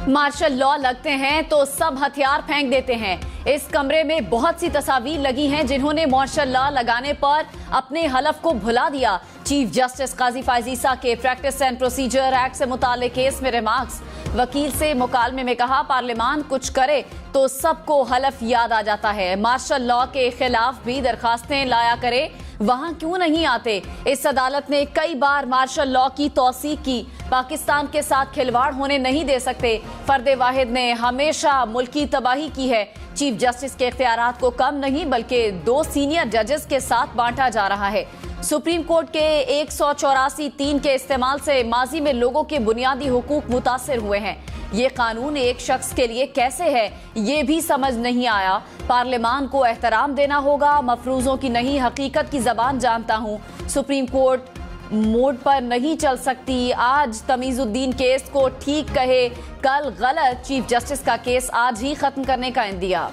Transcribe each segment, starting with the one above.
Martial law लगते हैं तो सब हथियार फेंक देते हैं। इस कमरे में बहुत सी तस्वीर लगी हैं जिन्होंने मार्शल लॉ लगाने पर अपने हलफ को भुला दिया। चीफ जस्टिस काजी फैज ईसा के प्रैक्टिस एंड प्रोसीजर एक्ट से मुताल्लिक केस में रिमार्क्स। वकील से मुकालमे में कहा, पार्लियामान कुछ करे तो सबको हलफ याद आ जाता है। मार्शल लॉ के खिलाफ भी दरखास्तें लाया करे, वहां क्यों नहीं आते। इस अदालत ने कई बार मार्शल लॉ की तौसीक की। पाकिस्तान के साथ खिलवाड़ होने नहीं दे सकते। फर्दे वाहिद ने हमेशा मुल्की तबाही की है। चीफ जस्टिस के इख्तियारात को कम नहीं बल्कि 2 सीनियर जजेस के साथ बांटा जा रहा है। सुप्रीम कोर्ट के 184(3) के इस्तेमाल से माजी में लोगों के बुनियादी हुकूक मुतासिर हुए हैं। ये कानून एक शख्स के लिए कैसे है ये भी समझ नहीं आया। पार्लियामान को एहतराम देना होगा, मफरूजों की नहीं हकीकत की जबान जानता हूँ। सुप्रीम कोर्ट मोड पर नहीं चल सकती। आज तमीजुद्दीन केस को ठीक कहे, कल गलत। चीफ जस्टिस का केस आज ही खत्म करने का इंदिया।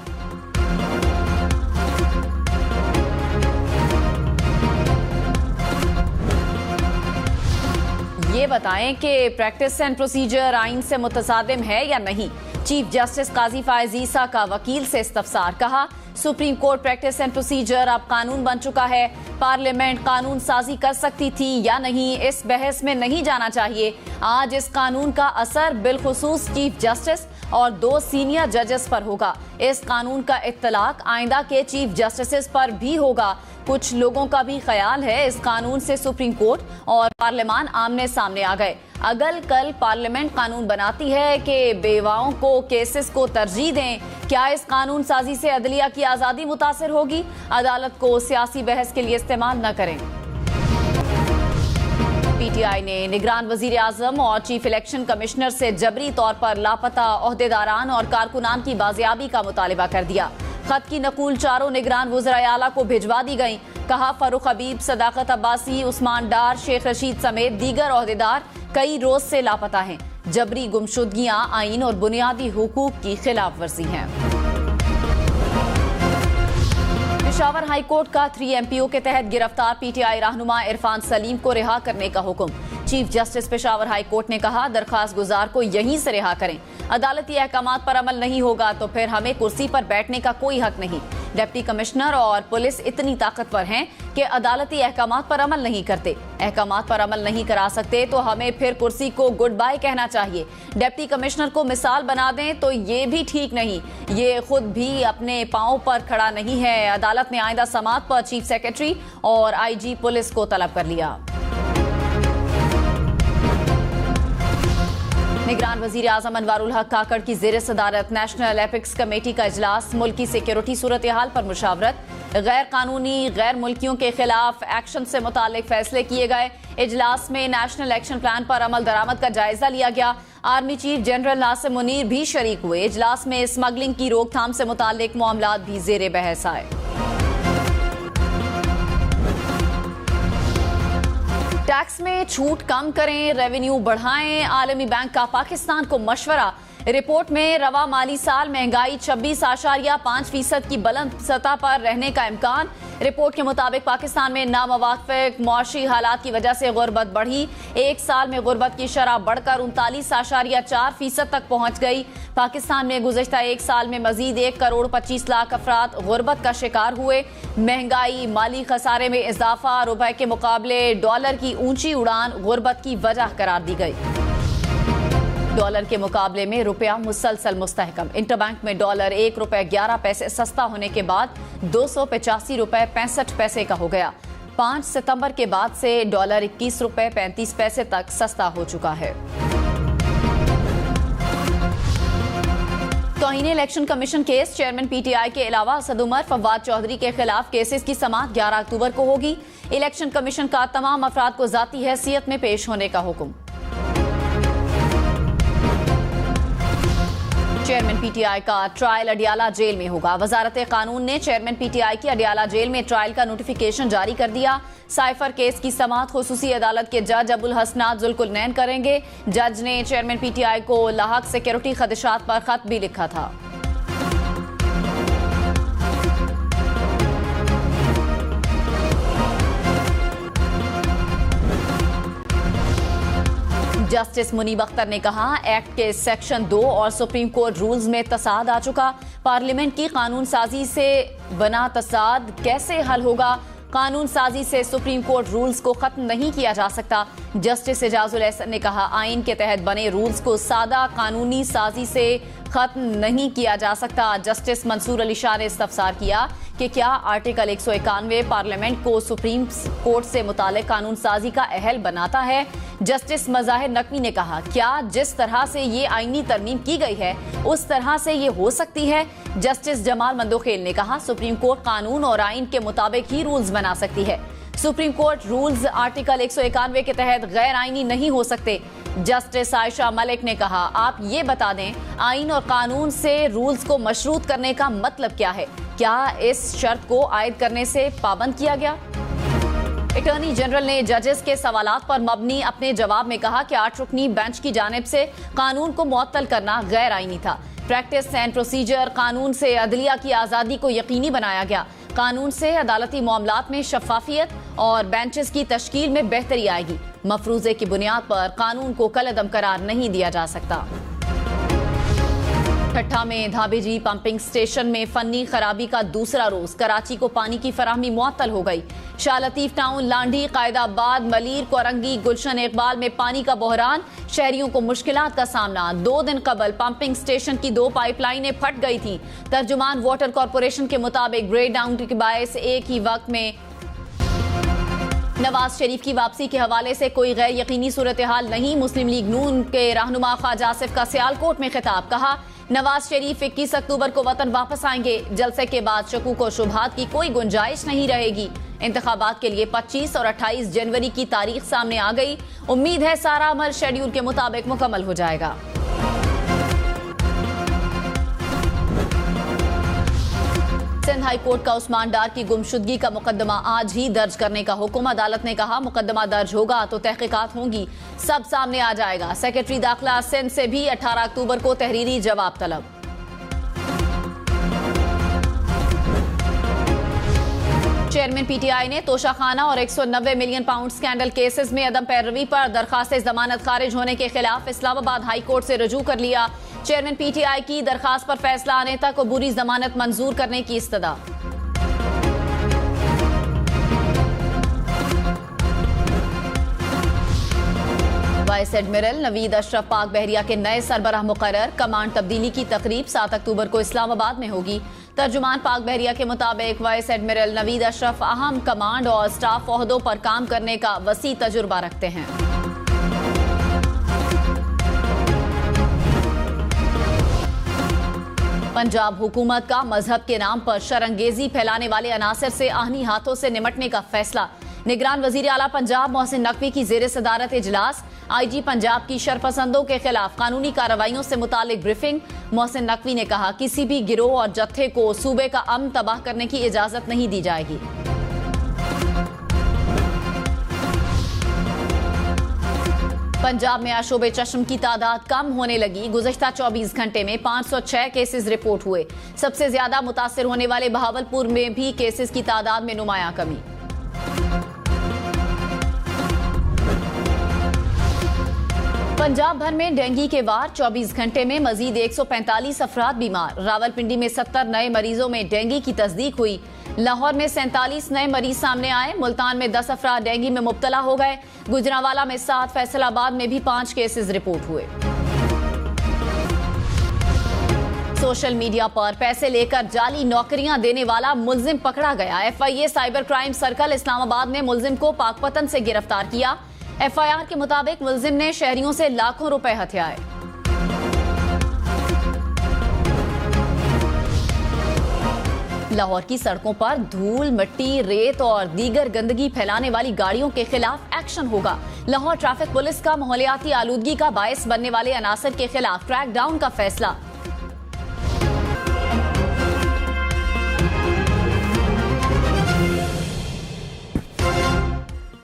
ये बताएं कि प्रैक्टिस एंड प्रोसीजर आइन से मुतसादिम है या नहीं। चीफ जस्टिस काजी फैज ईसा का वकील से इस्तफसार। कहा, supreme court practice and procedure अब कानून बन चुका है। पार्लियामेंट कानून साजी कर सकती थी या नहीं, इस बहस में नहीं जाना चाहिए। आज इस कानून का असर बिलखुसूस चीफ जस्टिस और 2 सीनियर जजेस पर होगा। इस कानून का इत्तलाक आइंदा के चीफ जस्टिस पर भी होगा। कुछ लोगों का भी ख्याल है इस कानून से सुप्रीम कोर्ट और पार्लियामान आमने सामने आ गए। अगल कल पार्लियामेंट कानून बनाती है कि बेवाओं को केसेस को तरजीह दें। क्या इस कानून साजी से अदलिया की आज़ादी मुतासिर होगी? अदालत को सियासी बहस के लिए इस्तेमाल न करें। पीटीआई ने निगरान वजीर आजम और चीफ इलेक्शन कमिश्नर से जबरी तौर पर लापता ओहदेदारान और कारकुनान की बाजियाबी का मुतालिबा कर दिया। खत की नकूल चारों निगरान वज़राए आला को भिजवा दी गई। कहा, फरूख हबीब, सदाकत अब्बासी, उस्मान डार, शेख रशीद समेत दीगर ओहदेदार कई रोज से लापता हैं। जबरी गुमशुदगियां आइन और बुनियादी हुकूक की खिलाफ वर्जी हैं। पेशावर हाई कोर्ट का 3 MPO के तहत गिरफ्तार पीटीआई रहनुमा इरफान सलीम को रिहा करने का हुक्म। Chief justice Peshawar high court ने कहा, दरखास्त गुजार को यहीं से रिहा करें। अदालती अहकामात पर अमल नहीं होगा तो फिर हमें कुर्सी पर बैठने का कोई हक नहीं। डिप्टी कमिश्नर और पुलिस इतनी ताकतवर हैं कि अदालती अहकामात पर अमल नहीं करते। अहकामात पर अमल नहीं करा सकते तो हमें फिर कुर्सी को गुड बाय कहना चाहिए। डिप्टी कमिश्नर को मिसाल बना दें तो ये भी ठीक नहीं। ये खुद भी अपने पांव पर खड़ा नहीं है। अदालत ने आइंदा समात पर चीफ सेक्रेटरी और IG पुलिस को तलब कर लिया। निगरान वजीर आजम अनवारुल हक काकड़ की जेर सदारत नेशनल एपिक्स कमेटी का इजलास। मुल्की सिक्योरिटी सूरत हाल पर मुशावरत। गैर कानूनी गैर मुल्कियों के खिलाफ एक्शन से मुतालिक फैसले किए गए। इजलास में नेशनल एक्शन प्लान पर अमल दरामद का जायजा लिया गया। Army chief general Nasir Munir भी शरीक हुए। इजलास में स्मगलिंग की रोकथाम से मुतालिक मामलात भी जेर बहस आए। टैक्स में छूट कम करें, रेवेन्यू बढ़ाएं, आलमी बैंक का पाकिस्तान को मशवरा। रिपोर्ट में रवा माली साल महंगाई 26.5% की बुलंद सतह पर रहने का इम्कान। रिपोर्ट के मुताबिक पाकिस्तान में नामुवाफिक मौशी हालात की वजह से गुर्बत बढ़ी। एक साल में गुर्बत की शरह बढ़कर 39.4% तक पहुंच गई। पाकिस्तान में गुज़श्ता एक साल में मजीद 1.25 करोड़ अफराद गुर्बत का शिकार हुए। महंगाई, माली खसारे में इजाफा, रुपए के मुकाबले डॉलर की ऊंची उड़ान गुर्बत की वजह करार दी गई। डॉलर के मुकाबले में रुपया मुसलसल मुस्तहकम। इंटरबैंक में डॉलर ₹1.11 सस्ता होने के बाद ₹285.65 का हो गया। 5 सितंबर के बाद से डॉलर ₹21.35 तक सस्ता हो चुका है। तौहीन election commission case. Chairman PTI के अलावा असद उमर, फवाद चौधरी के खिलाफ केसेस की समाअत 11 अक्टूबर को होगी। इलेक्शन कमीशन का तमाम अफराद को जाती हैसियत में पेश होने का हुक्म। चेयरमैन पीटीआई का ट्रायल अडियाला जेल में होगा। वजारत कानून ने चेयरमैन पीटीआई की अडियाला जेल में ट्रायल का नोटिफिकेशन जारी कर दिया। साइफर केस की समाअत खुसूसी अदालत के जज अबुल हसनात जुल्कुलनैन करेंगे। जज ने चेयरमैन पीटीआई को लाहक सिक्योरिटी खदशात पर खत भी लिखा था। जस्टिस मुनीब अख्तर ने कहा, एक्ट के सेक्शन 2 और सुप्रीम कोर्ट रूल्स में तसाद आ चुका। पार्लियामेंट की कानून साजी से बना तसाद कैसे हल होगा? कानून साजी से सुप्रीम कोर्ट रूल्स को खत्म नहीं किया जा सकता। जस्टिस एजाजुल एहसन ने कहा, आइन के तहत बने रूल्स को सादा कानूनी साजी से खत्म नहीं किया जा सकता। जस्टिस मंसूर अली शाह ने इस्तफसार किया कि क्या आर्टिकल 191 पार्लियामेंट को सुप्रीम कोर्ट से मुतालिक कानून साजी का अहल बनाता है। जस्टिस मज़ाहिर नकवी ने कहा, क्या जिस तरह से ये आईनी तरमीम की गई है उस तरह से ये हो सकती है? जस्टिस जमाल मंदोखेल ने कहा, सुप्रीम कोर्ट कानून और आइन के मुताबिक ही रूल्स बना सकती है। सुप्रीम कोर्ट रूल्स आर्टिकल 191 के तहत गैर आईनी नहीं हो सकते। जस्टिस आयशा मलिक ने कहा, आप ये बता दें, आइन और कानून से रूल्स को मशरूत करने का मतलब क्या है? क्या इस शर्त को आयद करने से पाबंद किया गया? अटॉर्नी जनरल ने जजेस के सवालात पर मबनी अपने जवाब में कहा कि 8 रुकनी बेंच की जानिब से कानून को मुअत्तल करना गैर आईनी था। प्रैक्टिस एंड प्रोसीजर कानून से अदलिया की आज़ादी को यकीनी बनाया गया। कानून से अदालती मामलात में शफाफियत और बेंचेस की तश्कील में बेहतरी आएगी। मफरूजे की बुनियाद पर कानून को कलअदम करार नहीं दिया जा सकता। ठट्ठा में धाबेजी पंपिंग स्टेशन में फन्नी खराबी का दूसरा रोज, कराची को पानी की फराहमी मुअत्तल हो गई। शाह लतीफ टाउन, लांडी, कायदाबाद, मलीर, कोरंगी, गुलशन इकबाल में पानी का बहरान, शहरियों को मुश्किलात का सामना। 2 दिन कबल पंपिंग स्टेशन की 2 पाइपलाइनें फट गई थी। तर्जुमान वाटर कॉरपोरेशन के मुताबिक ग्रेड डाउन के बायस एक ही वक्त में नवाज शरीफ की वापसी के हवाले से कोई गैर यकीनी सूरत हाल नहीं। मुस्लिम लीग नून के रहनुमा ख्वाजा आसिफ का सियालकोट में खिताब, कहा, नवाज शरीफ 21 अक्टूबर को वतन वापस आएंगे। जलसे के बाद शकूक और शुबहात की कोई गुंजाइश नहीं रहेगी। इंतखाबात के लिए 25 और 28 जनवरी की तारीख सामने आ गई। उम्मीद है सारा अमल शेड्यूल के मुताबिक मुकम्मल हो जाएगा। सिंध हाई कोर्ट का उस्मान डार की गुमशुदगी का मुकदमा आज ही दर्ज करने का हुक्म। अदालत ने कहा, मुकदमा दर्ज होगा तो तहकीकात होंगी, सब सामने आ जाएगा। सेक्रेटरी दाखिला सिंध से भी 18 अक्टूबर को तहरीरी जवाब तलब। चेयरमैन पीटीआई ने तोशाखाना और 190 मिलियन पाउंड स्कैंडल केसेस में अदम पैरवी पर दरखास्त जमानत खारिज होने के खिलाफ इस्लामाबाद हाई कोर्ट से रजू कर लिया। चेयरमैन पीटीआई की दरखास्त पर फैसला आने तक अबूरी जमानत मंजूर करने की इस्तदा। वाइस एडमिरल नवीद अशरफ पाक बहरिया के नए सरबराह मुकर्रर। कमांड तब्दीली की तकरीब 7 अक्टूबर को इस्लामाबाद में होगी। तर्जुमान पाक बहरिया के मुताबिक वाइस एडमिरल नवीद अशरफ अहम कमांड और स्टाफ ओहदों पर काम करने का वसी तजुर्बा रखते हैं। पंजाब हुकूमत का मजहब के नाम पर शरंगेजी फैलाने वाले अनासर से आहनी हाथों से निमटने का फैसला। निगरान वजीर आला पंजाब मोहसिन नकवी की जेर सदारत इजलास। आईजी पंजाब की शरपसंदों के खिलाफ कानूनी कार्रवाइयों से मुतालिक ब्रीफिंग। मोहसिन नकवी ने कहा, किसी भी गिरोह और जत्थे को सूबे का अमन तबाह करने की इजाजत नहीं दी जाएगी। पंजाब में आशोबे चश्म की तादाद कम होने लगी। गुज़श्ता 24 घंटे में 506 केसेस रिपोर्ट हुए। सबसे ज्यादा मुतासिर होने वाले बहावलपुर में भी केसेस की तादाद में नुमाया कमी। पंजाब भर में डेंगू के वार, 24 घंटे में मजीद 145 अफराद बीमार। रावलपिंडी में 70 नए मरीजों में डेंगू की तस्दीक हुई। लाहौर में 47 नए मरीज सामने आए। मुल्तान में 10 अफराद डेंगू में मुब्तला हो गए। गुजरांवाला में 7, फैसलाबाद में भी 5 केसेस रिपोर्ट हुए। सोशल मीडिया पर पैसे लेकर जाली नौकरियां देने वाला मुल्जिम पकड़ा गया। FIA cyber crime circle Islamabad ने मुल्जिम को पाकपतन से गिरफ्तार किया। FIR के मुताबिक मुल्जिम ने शहरियों से लाखों रुपए हथियाए। लाहौर की सड़कों पर धूल, मिट्टी, रेत और दीगर गंदगी फैलाने वाली गाड़ियों के खिलाफ एक्शन होगा। लाहौर ट्रैफिक पुलिस का माहौलियाती आलूदगी का बायस बनने वाले अनासर के खिलाफ क्रैकडाउन का फैसला।